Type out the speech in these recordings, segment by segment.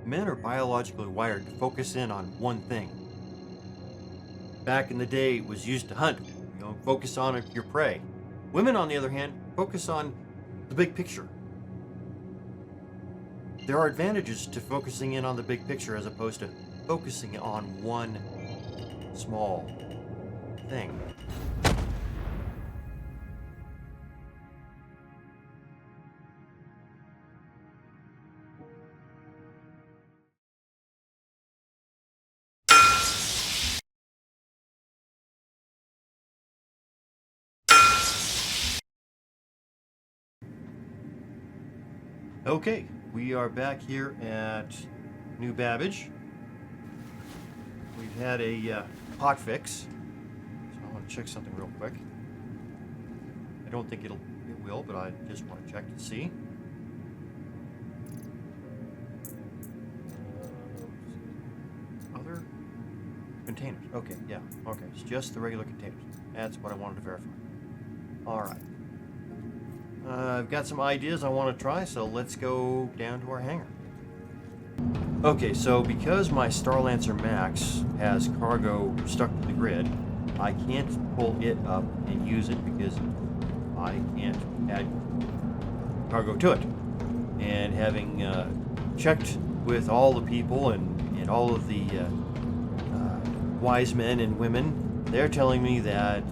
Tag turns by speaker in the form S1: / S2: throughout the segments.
S1: Men are biologically wired to focus in on one thing. Back in the day, it was used to hunt, focus on your prey. Women, on the other hand, focus on the big picture. There are advantages to focusing in on the big picture as opposed to focusing on one small thing. Okay, we are back here at New Babbage. We've had a hot fix, so I want to check something real quick. I don't think it will, but I just want to check to see. Other containers. Okay, yeah. Okay, it's just the regular containers. That's what I wanted to verify. All right. I've got some ideas I want to try, so let's go down to our hangar. Okay, so because my StarLancer Max has cargo stuck to the grid, I can't pull it up and use it because I can't add cargo to it. And having checked with all the people and all of the wise men and women, they're telling me that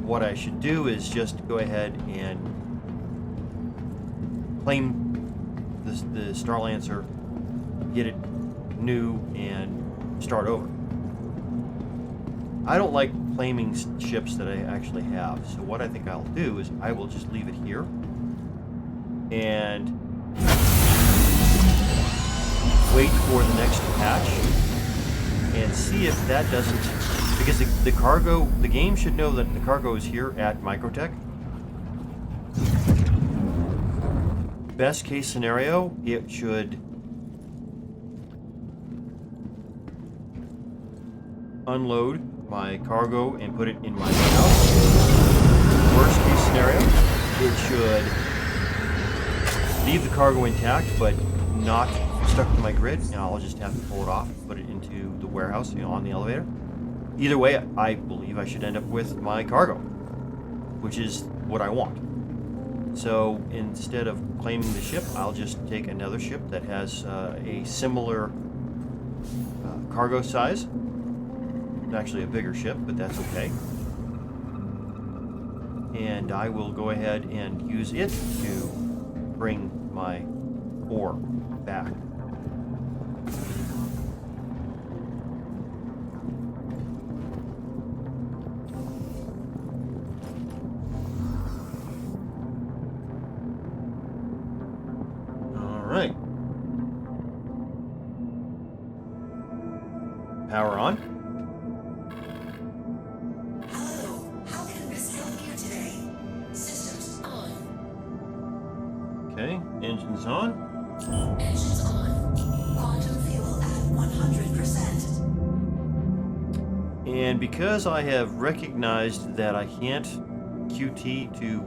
S1: what I should do is just go ahead and claim the StarLancer, get it new, and start over. I don't like claiming ships that I actually have, so what I think I'll do is I will just leave it here and wait for the next patch and see if that doesn't, because the game should know that the cargo is here at microTech. Best case scenario, it should unload my cargo and put it in my warehouse. Worst case scenario, it should leave the cargo intact but not stuck to my grid, and I'll just have to pull it off and put it into the warehouse, on the elevator. Either way, I believe I should end up with my cargo, which is what I want. So instead of claiming the ship, I'll just take another ship that has a similar cargo size. It's actually a bigger ship, but that's okay. And I will go ahead and use it to bring my ore back. Right. Power on.
S2: Hello, how can Miss help you today? Systems on.
S1: Okay, engines on.
S2: Engines on. Quantum fuel at 100%.
S1: And because I have recognized that I can't QT to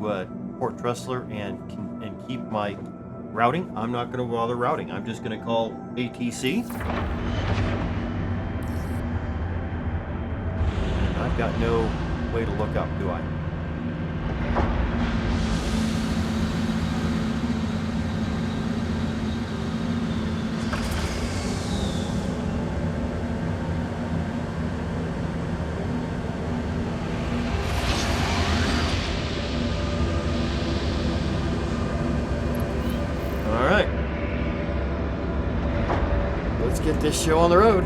S1: Port Tressler and keep my routing, I'm not going to bother routing. I'm just going to call ATC. And I've got no way to look up, do I? Get this show on the road.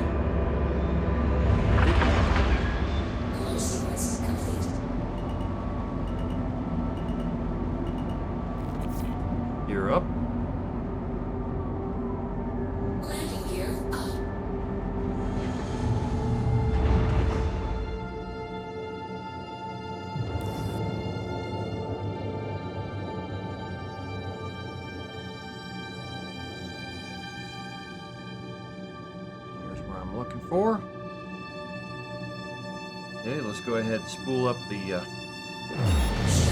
S1: You're up.
S2: Landing gear up.
S1: Looking for. Okay, let's go ahead and spool up the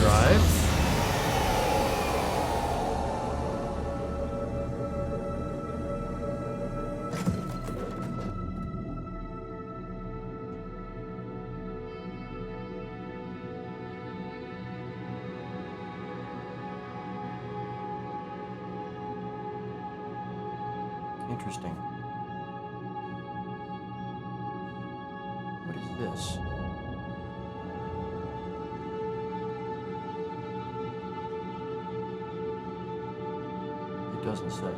S1: drive. Interesting. What is this? It doesn't say.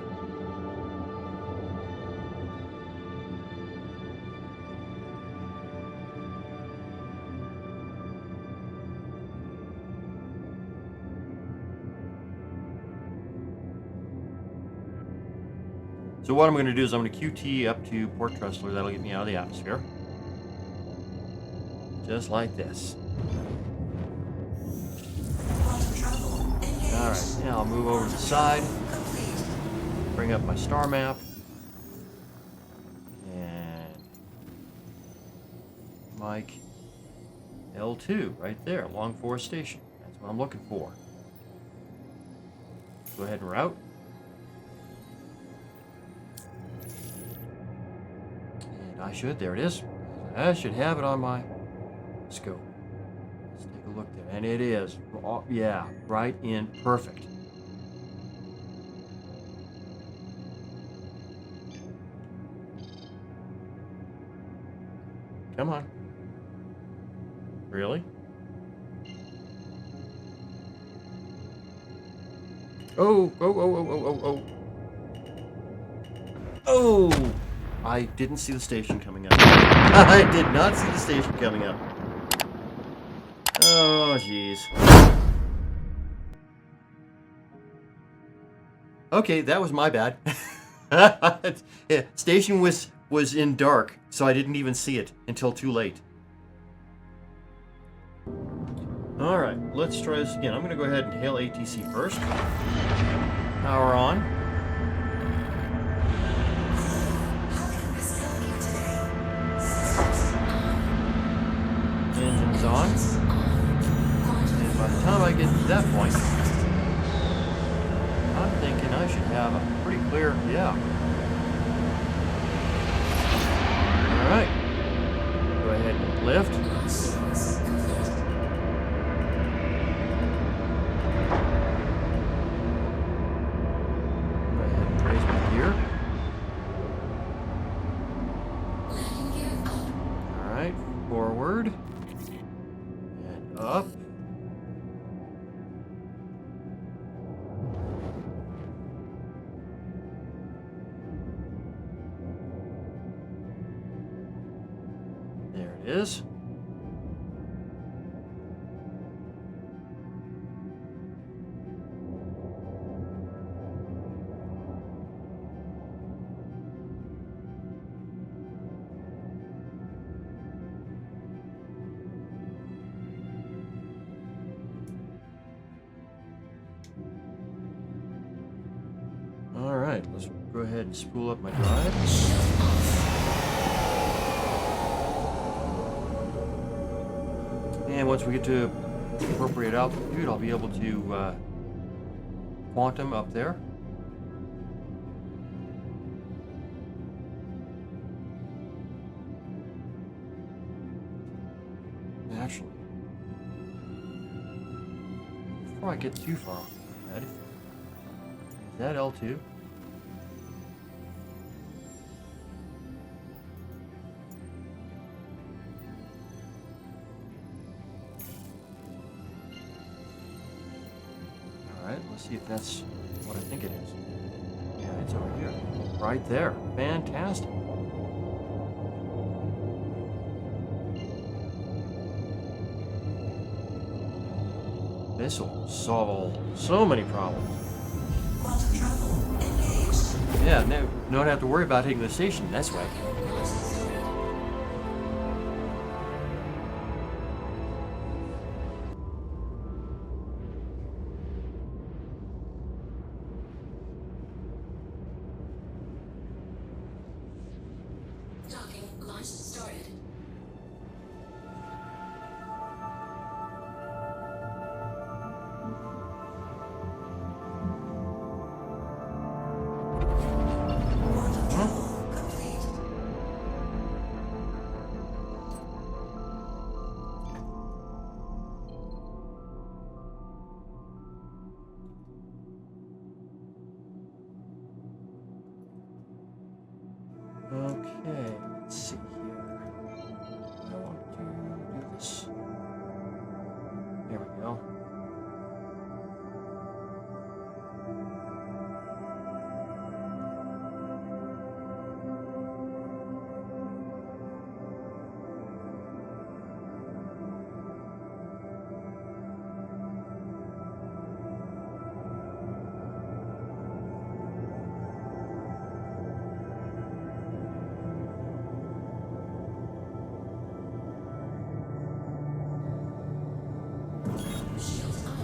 S1: So what I'm going to do is I'm going to QT up to Port Tressler. That'll get me out of the atmosphere. Just like this. Alright, now I'll move over to the side. Bring up my star map. And Mike L2 right there, Long Forest Station. That's what I'm looking for. Go ahead and route. There it is. I should have it on my scope. Let's take a look there. And it is. Yeah, right in. Perfect. Come on. Really? Oh, oh. Oh! I didn't see the station coming up. I did not see the station coming up. Oh, jeez. Okay, that was my bad. Yeah, station was in dark, so I didn't even see it until too late. All right, let's try this again. I'm going to go ahead and hail ATC first. Power on. Engines on. And by the time I get to that point, I'm thinking I should have a pretty clear, yeah. All right. Go ahead and lift. Go ahead and raise my gear. All right, forward. And up. There it is. All right, let's go ahead and spool up my drive. And once we get to appropriate altitude, I'll be able to quantum up there. Actually, before I get too far off ahead, is that L2? Alright, let's see if that's what I think it is. Yeah, it's over here. Right there. Fantastic. This will solve so many problems. Yeah, no, don't have to worry about hitting the station this way.
S2: Docking, launch started.
S1: There we go.
S2: Shields on.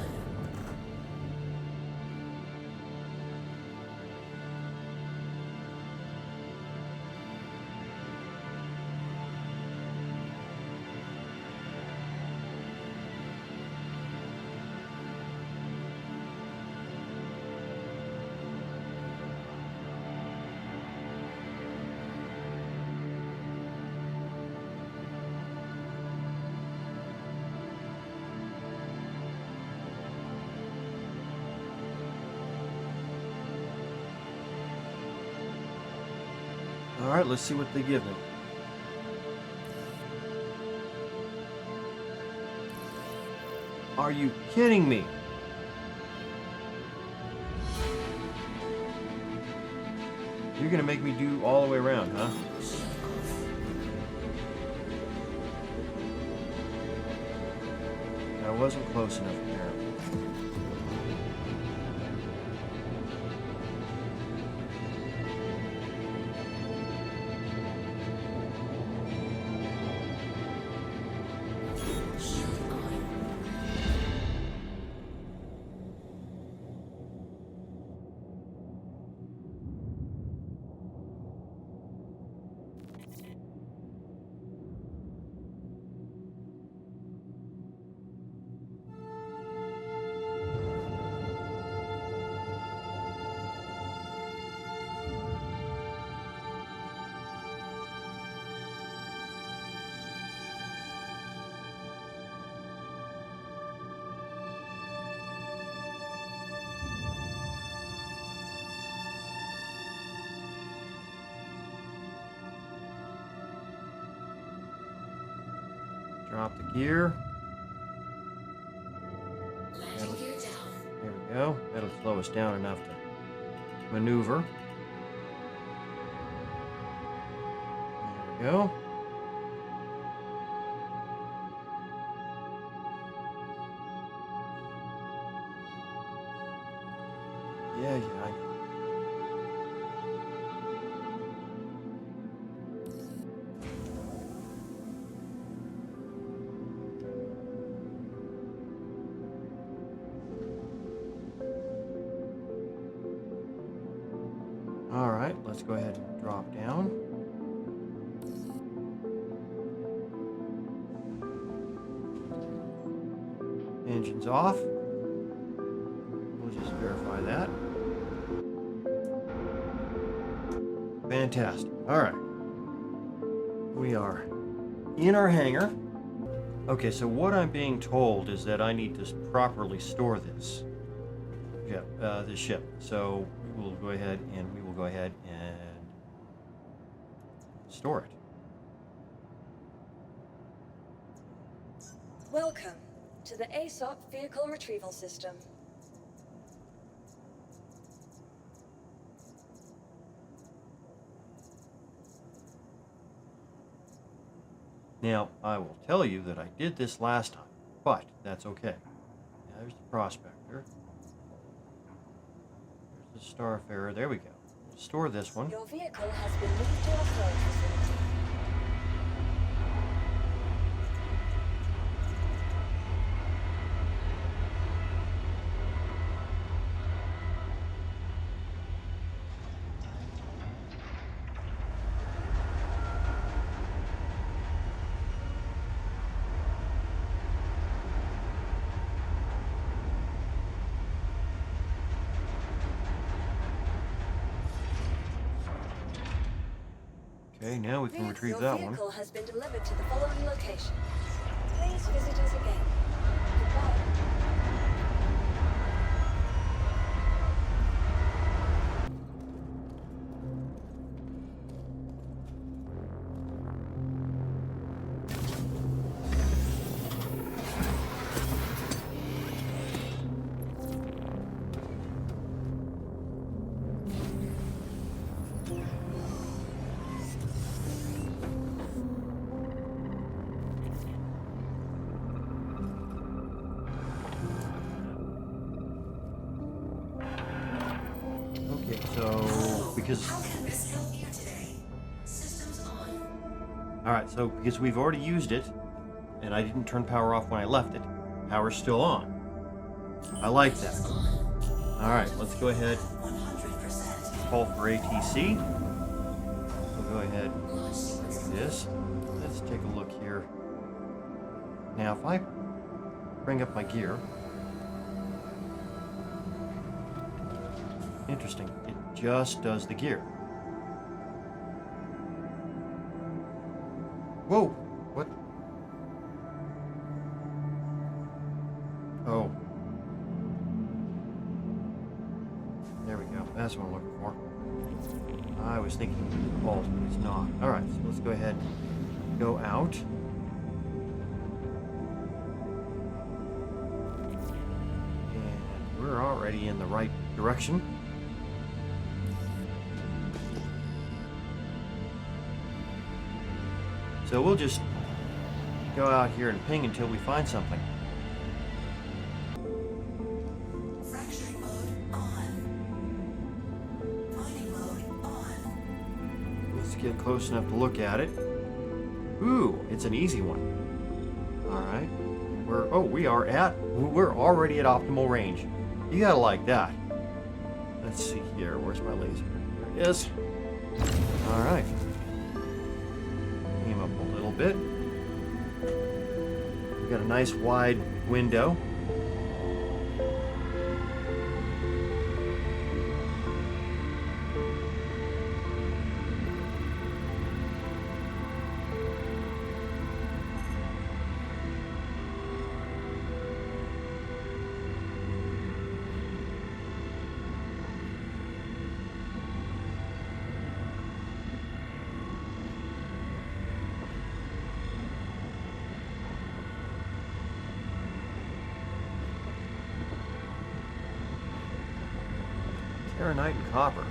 S1: All right, let's see what they give me. Are you kidding me? You're gonna make me do all the way around, huh? I wasn't close enough, apparently.
S2: Shield on.
S1: Drop the gear.
S2: Landing gear down.
S1: There we go. That'll slow us down enough to maneuver. There we go. Yeah, I know. All right, let's go ahead and drop down. Engine's off. We'll just verify that. Fantastic. All right. We are in our hangar. Okay, so what I'm being told is that I need to properly store this. Yeah, this ship. So we'll go ahead and store it.
S3: Welcome to the ASOP Vehicle Retrieval System.
S1: Now, I will tell you that I did this last time, but that's okay. There's the Prospector. There's the Starfarer. There we go. We'll store this one.
S3: Your vehicle has been moved to our storage facility.
S1: Okay, now we can retrieve
S3: Your
S1: that one.
S3: vehicle has been delivered to the following location. Please visit us again. Goodbye.
S1: because...
S2: How can this help you today? Systems on.
S1: Alright, so because we've already used it, and I didn't turn power off when I left it, power's still on. I like that. Alright, let's go ahead.
S2: 100%.
S1: Call for ATC. We'll go ahead and do this. Let's take a look here. Now, if I bring up my gear, interesting, it just does the gear. Whoa! What? Oh. There we go. That's what I'm looking for. I was thinking alt, but it's not. Alright, so let's go ahead and go out. And we're already in the right direction. So we'll just go out here and ping until we find something.
S2: Fracturing mode on. Mining mode on.
S1: Let's get close enough to look at it. Ooh, it's an easy one. Alright. We're already at optimal range. You gotta like that. Let's see here. Where's my laser? There it is. Alright. Came up a little bit. We've got a nice wide window. Kyanite and copper.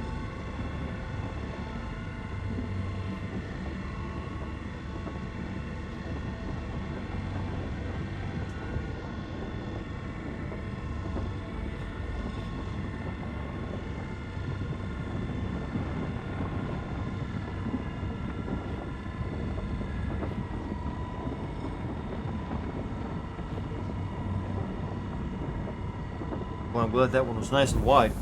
S1: Well, I'm glad that one was nice and wide.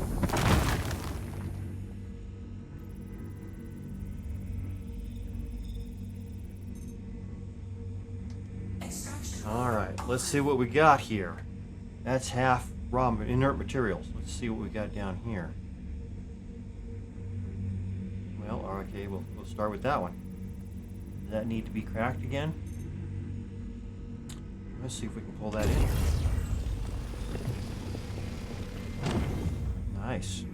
S1: Alright, let's see what we got here. That's half raw inert materials. Let's see what we got down here. Well, okay, we'll start with that one. Does that need to be cracked again? Let's see if we can pull that in here. Nice.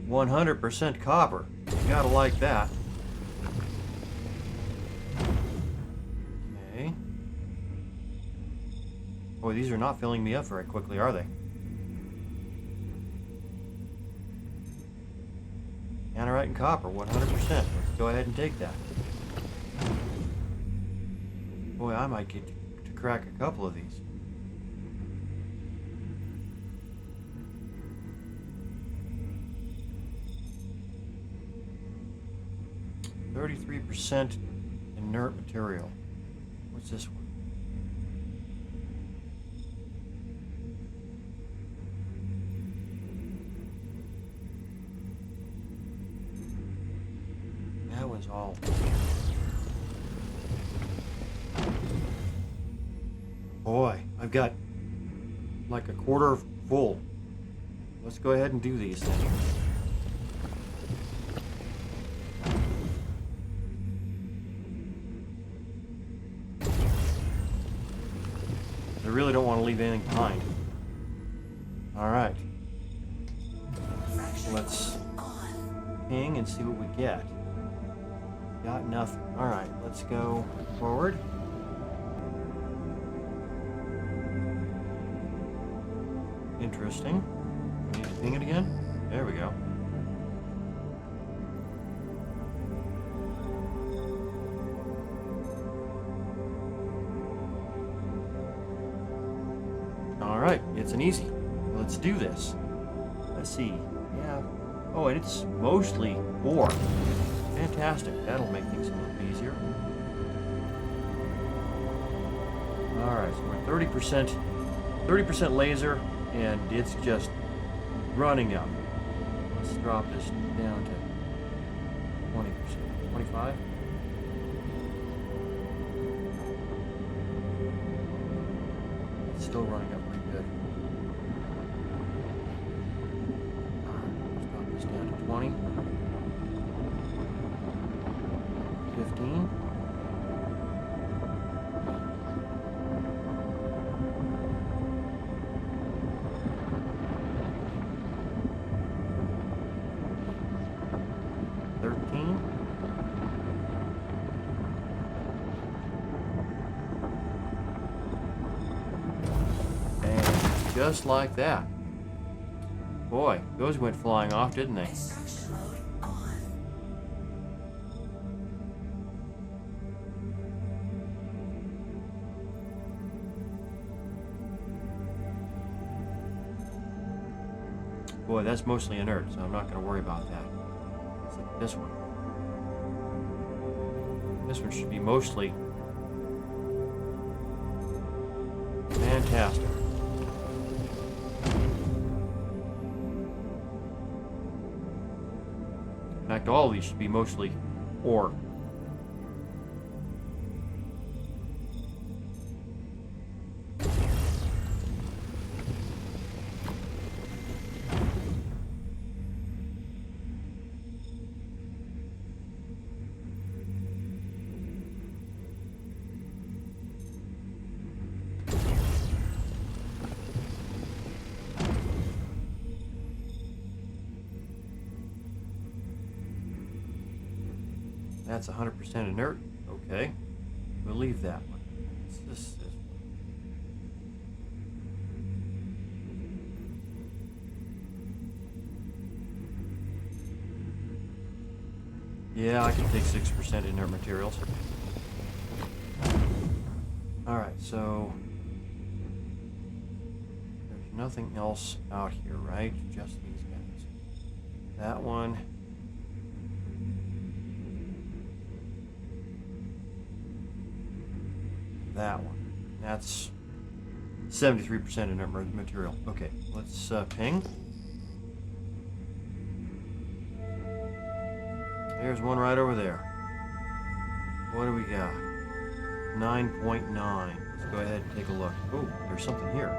S1: %100% copper. You gotta like that. Okay. Boy, these are not filling me up very quickly, are they? Kyanite and copper, 100%. Let's go ahead and take that. Boy, I might get to crack a couple of these. %33% inert material. What's this one? That one's all. Boy, I've got like a quarter full. Let's go ahead and do these then. I really don't want to leave anything behind. Alright. Let's ping and see what we get. Got nothing. Alright, let's go forward. Interesting. We need to ping it again? There we go. It's an easy. Let's do this. Let's see. Yeah. Oh, and it's mostly ore. Fantastic. That'll make things a little easier. Alright, so we're 30% laser, and it's just running up. Let's drop this down to 20%. 25? It's still running up pretty good. Let's drop this down to 20. 15. Just like that. Boy, those went flying off, didn't they?
S2: Extraction mode on.
S1: Boy, that's mostly inert, so I'm not going to worry about that. Let's look at this one. This one should be mostly fantastic. In fact, all of these should be mostly ore. That's 100% inert. Okay. We'll leave that one. This one. Yeah, I can take 6% inert materials. Alright, so there's nothing else out here, right? Just these guys. That one. That one. That's 73% inert material. Okay, let's ping. There's one right over there. What do we got? 9.9. Let's go ahead and take a look. Oh, there's something here.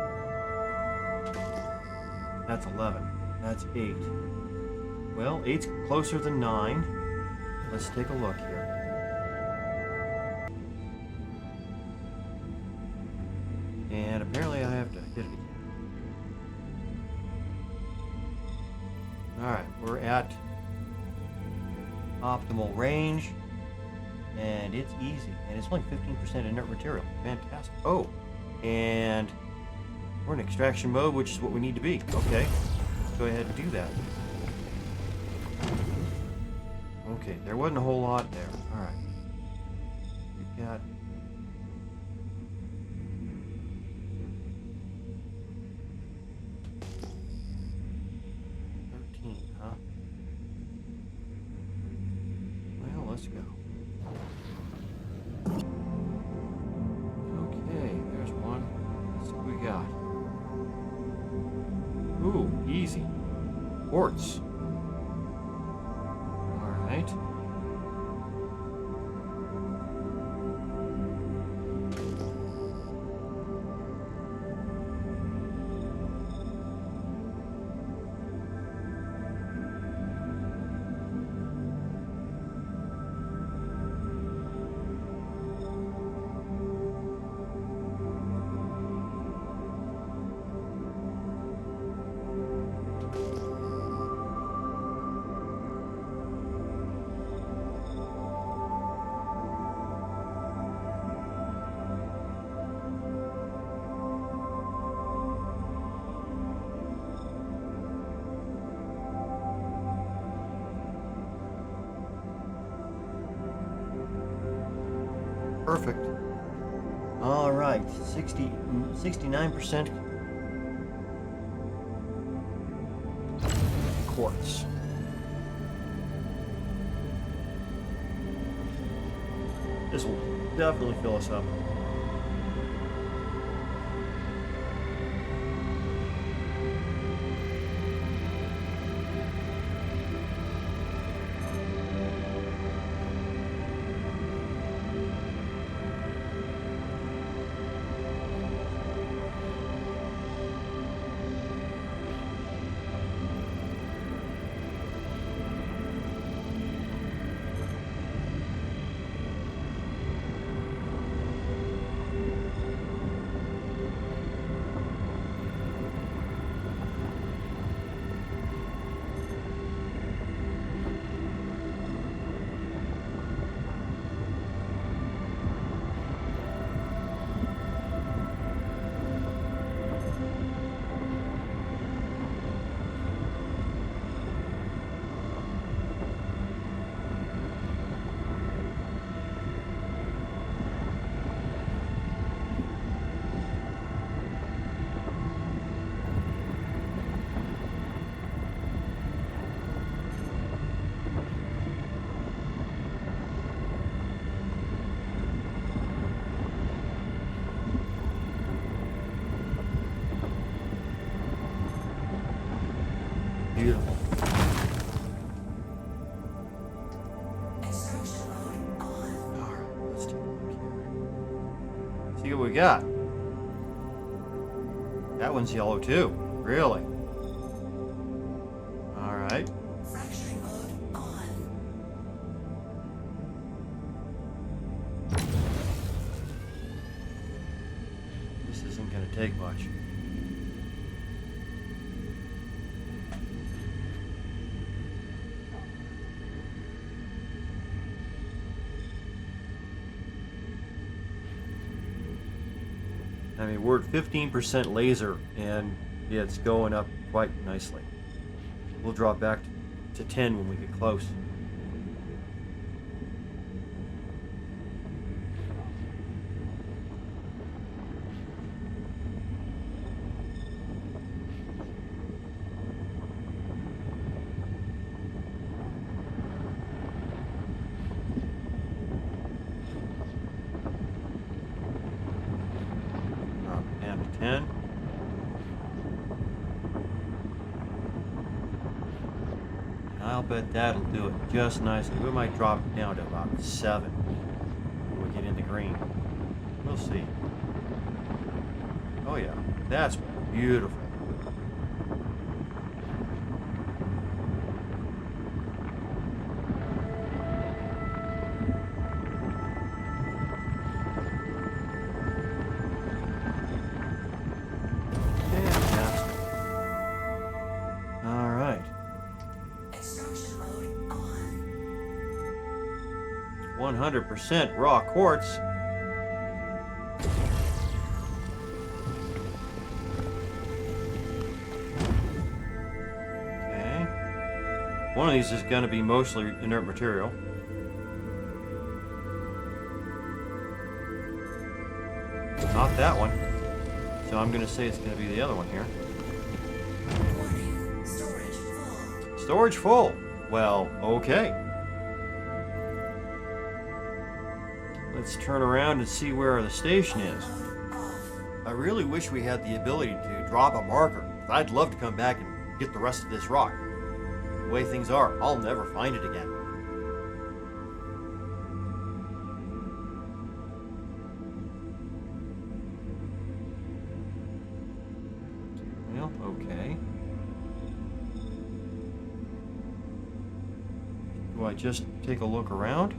S1: That's 11. That's 8. Well, 8's closer than 9. Let's take a look here. And apparently I have to hit it again. Alright, we're at optimal range. And it's easy. And it's only 15% inert material. Fantastic. Oh, and we're in extraction mode, which is what we need to be. Okay, let's go ahead and do that. Okay, there wasn't a whole lot there. Alright. We've got... Let's go. Okay, there's one. Let's see what we got. Ooh, easy. Quartz. All right. Perfect. All right, 69% quartz. This will definitely fill us up. Beautiful.
S2: Extraction mode on.
S1: Alright, let's take a look here. See what we got. That one's yellow too. Really? Alright.
S2: Fracturing mode on.
S1: This isn't going to take much. I mean, we're at 15% laser, and it's going up quite nicely. We'll drop back to 10 when we get close. Down to 10. I'll bet that'll do it just nicely. We might drop it down to about 7 when we get into green. We'll see. Oh yeah, that's beautiful. Fantastic. All right.
S2: Extraction mode on.
S1: 100% raw quartz. Okay. One of these is going to be mostly inert material. Not that one. So I'm going to say it's going to be the other one here.
S2: Warning. Storage full.
S1: Storage full. Well, okay. Let's turn around and see where the station is.
S2: Mode off.
S1: I really wish we had the ability to drop a marker. I'd love to come back and get the rest of this rock. The way things are, I'll never find it again. Well, okay. Do I just take a look around?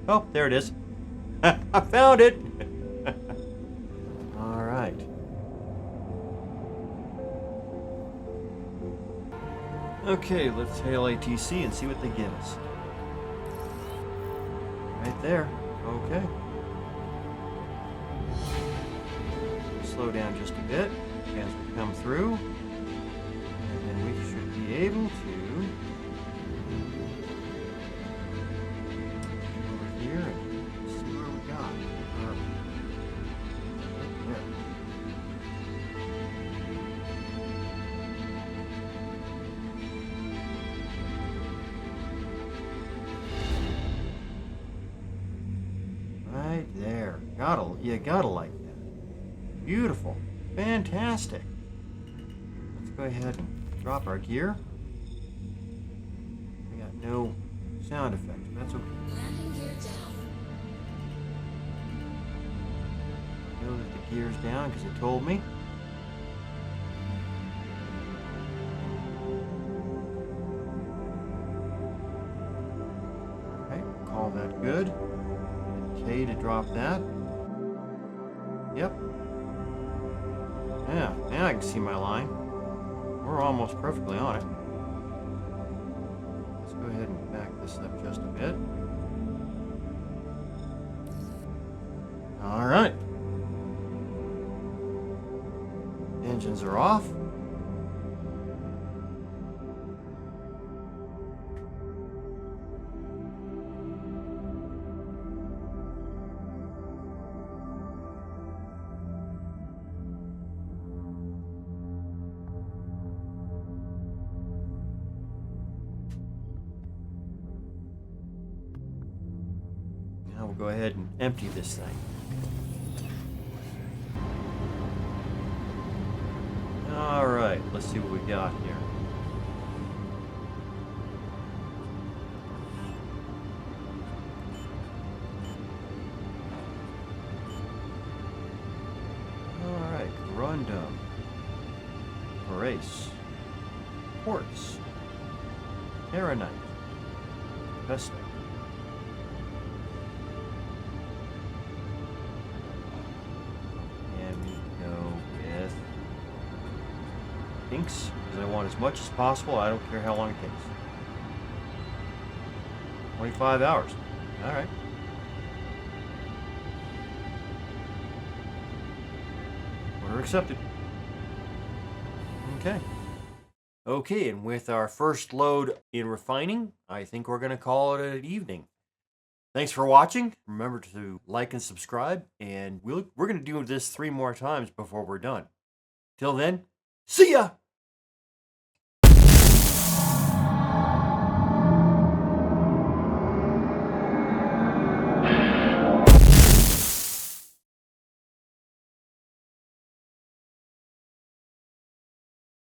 S1: Oh, there it is. I found it. All right. Okay, let's hail ATC and see what they give us. Right there. Okay. Slow down just a bit as we come through. And then we should be able to over here and see where we got. Right there. You gotta like that. Beautiful. Fantastic. Let's go ahead and drop our gear. We got no sound effects. That's okay.
S2: Landing gear down.
S1: I know that the gear's down because it told me. Okay, call that good. K to drop that. Yep. Yeah, now I can see my line. We're almost perfectly on it. Let's go ahead and back this up just a bit. All right. Engines are off. Now we'll go ahead and empty this thing. All right, let's see what we got here. All right, Corundum, Horace, Quartz, Terranite, Vesta. Inks, because I want as much as possible. I don't care how long it takes. 25 hours. All right. Order accepted. Okay. Okay, and with our first load in refining, I think we're going to call it an evening. Thanks for watching. Remember to like and subscribe, and we're going to do this 3 more times before we're done. Till then, see ya!